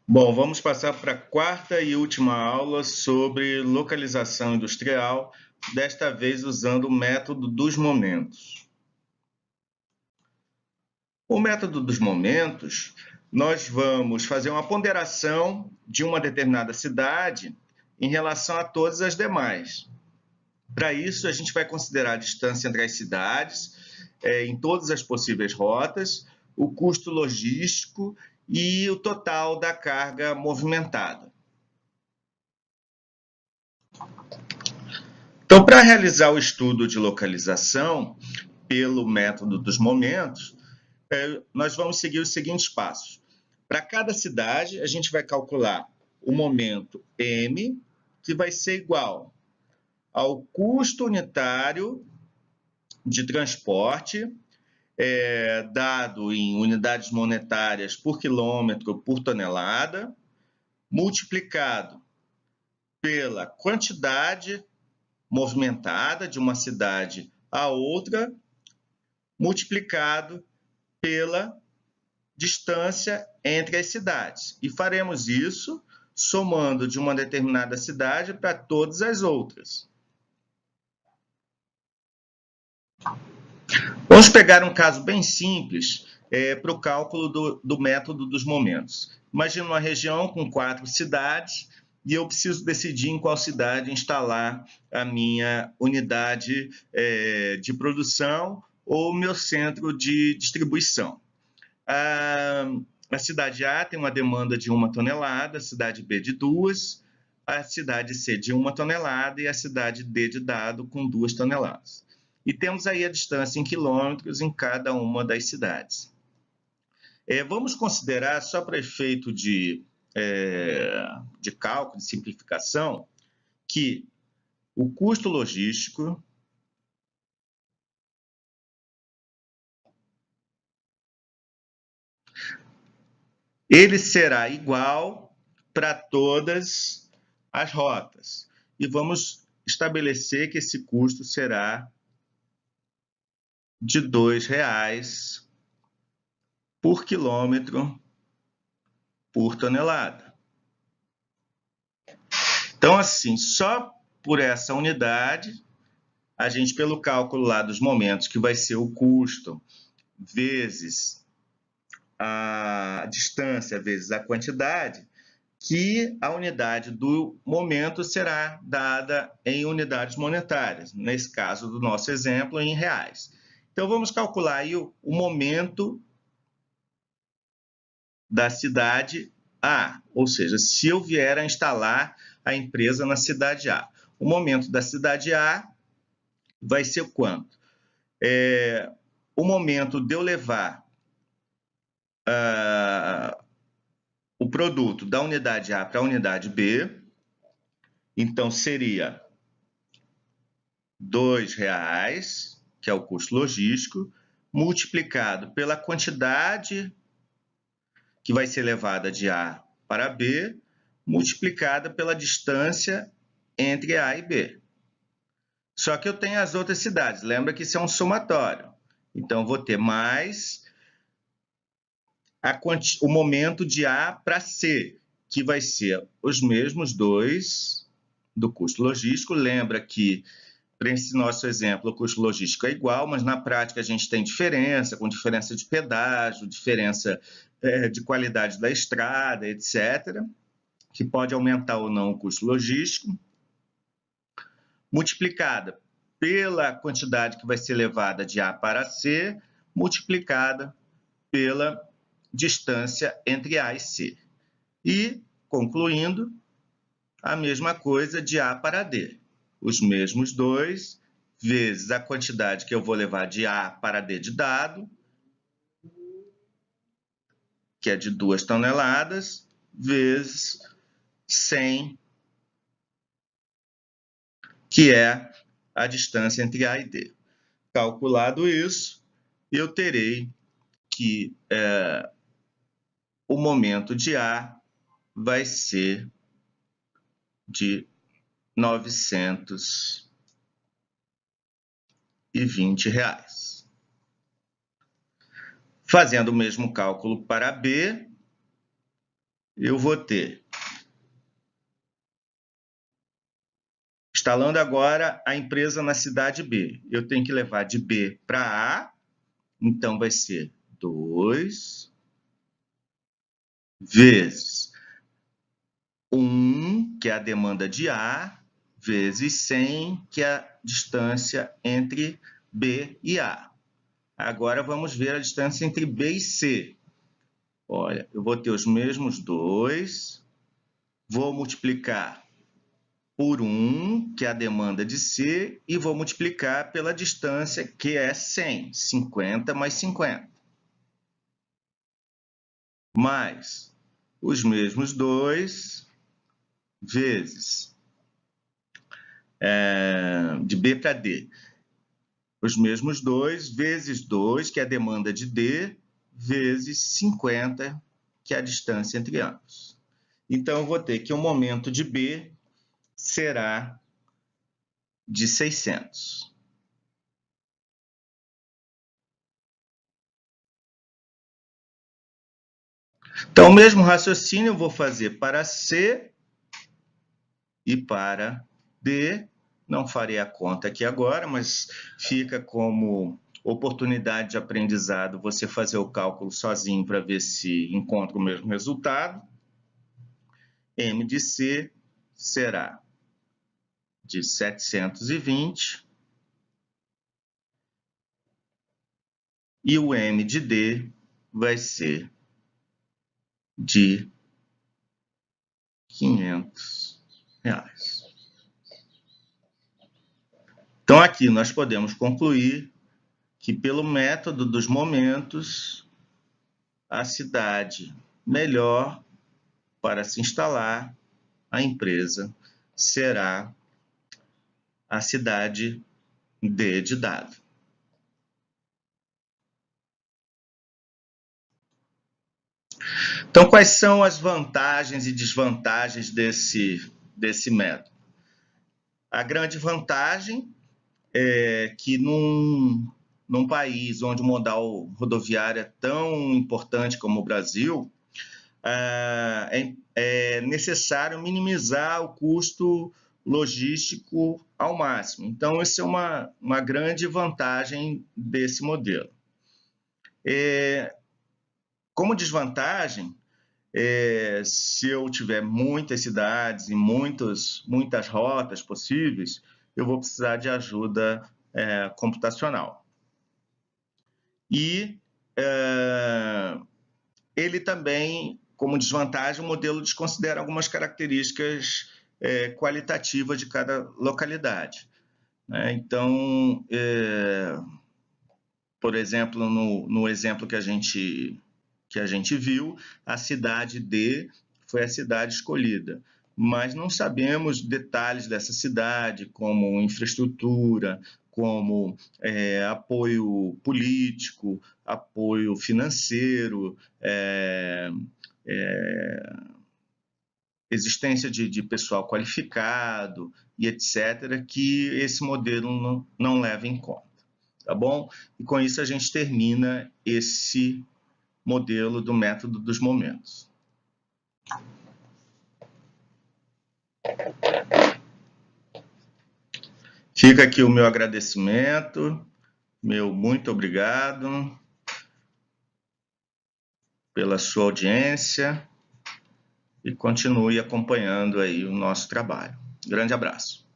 Bom, vamos passar para a quarta e última aula sobre localização industrial, desta vez usando o método dos momentos. O método dos momentos, nós vamos fazer uma ponderação de uma determinada cidade em relação a todas as demais. Para isso, a gente vai considerar a distância entre as cidades, em todas as possíveis rotas, o custo logístico e o total da carga movimentada. Então, para realizar o estudo de localização pelo método dos momentos, nós vamos seguir os seguintes passos. Para cada cidade, a gente vai calcular o momento M, que vai ser igual ao custo unitário de transporte, dado em unidades monetárias por quilômetro por tonelada, multiplicado pela quantidade movimentada de uma cidade a outra, multiplicado pela distância entre as cidades. E faremos isso somando de uma determinada cidade para todas as outras. Vamos pegar um caso bem simples para o cálculo do método dos momentos. Imagina uma região com 4 cidades e eu preciso decidir em qual cidade instalar a minha unidade de produção ou meu centro de distribuição. A cidade A tem uma demanda de 1 tonelada, a cidade B de 2, a cidade C de 1 tonelada e a cidade D de dado com 2 toneladas. E temos aí a distância em quilômetros em cada uma das cidades. Vamos considerar, só para efeito de cálculo, de simplificação, que o custo logístico ele será igual para todas as rotas. E vamos estabelecer que esse custo será de R$ 2,00 por quilômetro por tonelada. Então, assim, só por essa unidade, a gente, pelo cálculo lá dos momentos, que vai ser o custo vezes a distância vezes a quantidade, que a unidade do momento será dada em unidades monetárias, nesse caso do nosso exemplo, em reais. Então, vamos calcular aí o momento da cidade A, ou seja, se eu vier a instalar a empresa na cidade A. O momento da cidade A vai ser quanto? O momento de eu levar o produto da unidade A para a unidade B, então seria R$ 2,00, que é o custo logístico, multiplicado pela quantidade que vai ser levada de A para B, multiplicada pela distância entre A e B. Só que eu tenho as outras cidades, lembra que isso é um somatório. Então, vou ter mais o momento de A para C, que vai ser os mesmos dois do custo logístico. Lembra que, para esse nosso exemplo, o custo logístico é igual, mas na prática a gente tem diferença, com diferença de pedágio, diferença de qualidade da estrada, etc., que pode aumentar ou não o custo logístico, multiplicada pela quantidade que vai ser levada de A para C, multiplicada pela distância entre A e C. E, concluindo, a mesma coisa de A para D. Os mesmos dois, vezes a quantidade que eu vou levar de A para D de dado, que é de 2 toneladas, vezes 100, que é a distância entre A e D. Calculado isso, eu terei que o momento de A vai ser de R$ 920. Fazendo o mesmo cálculo para B, eu vou ter, instalando agora a empresa na cidade B. Eu tenho que levar de B para A, então vai ser 2 vezes 1, que é a demanda de A, vezes 100, que é a distância entre B e A. Agora vamos ver a distância entre B e C. Olha, eu vou ter os mesmos 2, vou multiplicar por 1, que é a demanda de C, e vou multiplicar pela distância, que é 100, 50 mais 50. Mais os mesmos 2 vezes de B para D. Os mesmos 2 vezes 2, que é a demanda de D, vezes 50, que é a distância entre ambos. Então, eu vou ter que o momento de B será de 600. Então, o mesmo raciocínio eu vou fazer para C e para D. Não farei a conta aqui agora, mas fica como oportunidade de aprendizado você fazer o cálculo sozinho para ver se encontra o mesmo resultado. M de C será de 720 e o M de D vai ser de R$500. Então, aqui nós podemos concluir que, pelo método dos momentos, a cidade melhor para se instalar a empresa será a cidade D de dado. Então, quais são as vantagens e desvantagens desse método? A grande vantagem é que num país onde o modal rodoviário é tão importante como o Brasil, é necessário minimizar o custo logístico ao máximo. Então, essa é uma grande vantagem desse modelo. Como desvantagem, se eu tiver muitas cidades e muitas rotas possíveis, eu vou precisar de ajuda computacional. E ele também, como desvantagem, o modelo desconsidera algumas características qualitativas de cada localidade. Então, por exemplo, no exemplo que a gente viu, a cidade D foi a cidade escolhida, mas não sabemos detalhes dessa cidade, como infraestrutura, como apoio político, apoio financeiro, existência de pessoal qualificado e etc., que esse modelo não leva em conta. Tá bom? E com isso a gente termina esse modelo do método dos momentos. Fica aqui o meu agradecimento, meu muito obrigado pela sua audiência e continue acompanhando aí o nosso trabalho. Grande abraço.